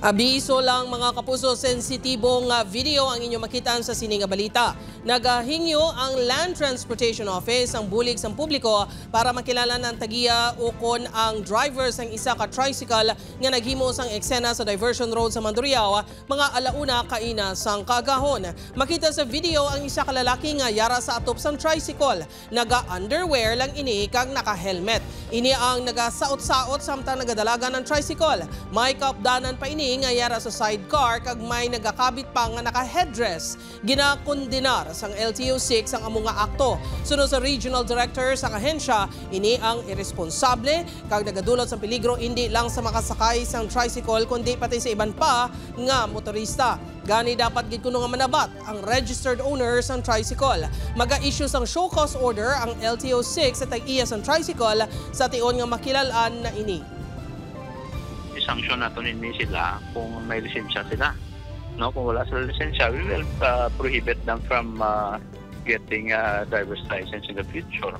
Abiso lang mga kapuso, sensitibong video ang inyong makitaan sa Sininga Balita. Nagahingyo ang Land Transportation Office ang bulig sa publiko para makilala ng tagiya ukon ang drivers ng isa ka tricycle nga naghimo sang eksena sa Diversion Road sa Mandurriao mga alauna kaina sang kaagahon. Makita sa video ang isa ka lalaki nga yara sa atop sang tricycle. Naga-underwear lang ini kag naka-helmet. Ini ang nagasaot-saot samtang nagadalaga ng tricycle. May kaupdanan pa ini nga yara sa sidecar kag may nagakabit pa nga naka-headdress. Ginakondenar sang LTO-6 ang among nga akto. Sunod sa Regional Director sa ahensya, ini ang irresponsable kag nagadulot sa peligro hindi lang sa makasakay sang tricycle kundi pati sa iban pa nga motorista. Gani dapat gid kuno nga manabat ang registered owner sang tricycle. Maga-issue sang show cause order ang LTO-6 sa tag-iya sang tricycle sa tion nga makilalaan na ini. Sanction nato ninyo sila kung may lisensya sila. No, kung wala sila lisensya, we will prohibit them from getting a driver's license in the future.